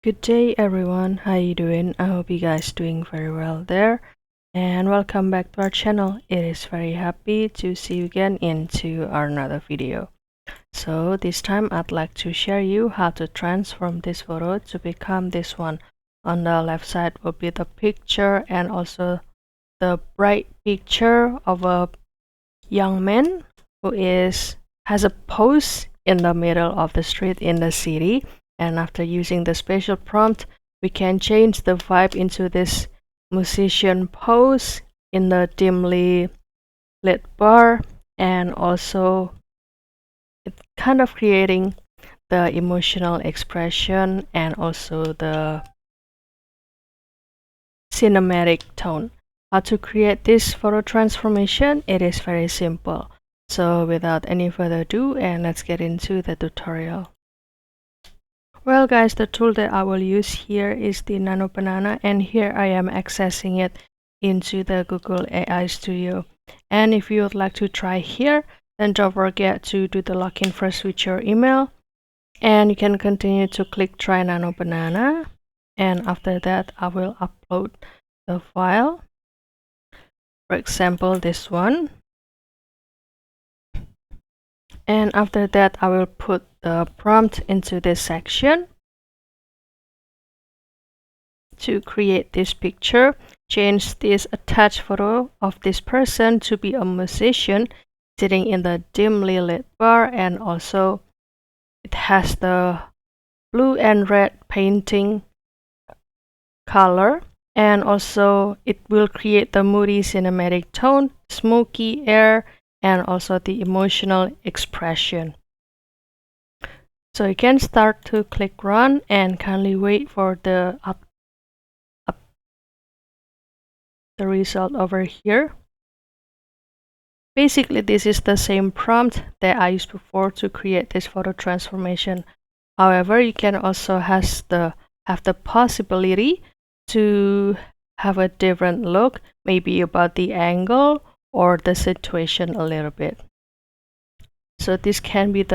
Good day everyone, how you doing? I hope you guys doing very well there, and welcome back to our channel. It is very happy to see you again into another video. So this time I'd like to share you how to transform this photo to become this one. On the left side will be the picture and also the bright picture of a young man who has a pose in the middle of the street in the city. And after using the special prompt, we can change the vibe into this musician pose in the dimly lit bar, and also it's kind of creating the emotional expression and also the cinematic tone. How to create this photo transformation? It is very simple. So without any further ado, and let's get into the tutorial. Well guys, the tool that I will use here is the Nano Banana, and here I am accessing it into the Google AI Studio. And if you would like to try here, then don't forget to do the login first with your email, and you can continue to click try Nano Banana, and after that I will upload the file, for example this one. And after that I will put the prompt into this section to create this picture. Change this attached photo of this person to be a musician sitting in the dimly lit bar, and also it has the blue and red painting color, and also it will create the moody cinematic tone, smoky air, and also the emotional expression. So you can start to click run and kindly wait for the result over here. Basically, this is the same prompt that I used before to create this photo transformation. However, you can also have the possibility to have a different look, maybe about the angle or the situation a little bit. So this can be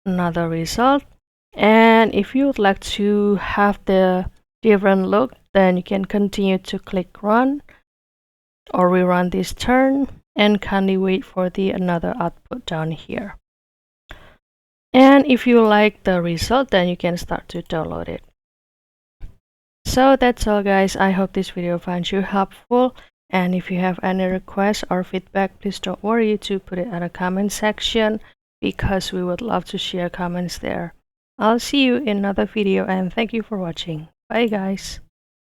another result. And if you would like to have the different look, then you can continue to click run or rerun this turn, and kindly wait for the another output down here. And if you like the result, then you can start to download it. So that's all guys, I hope this video finds you helpful, and if you have any requests or feedback, please don't worry to put it in the comment section, because we would love to share comments there. I'll see you in another video, and thank you for watching. Bye guys.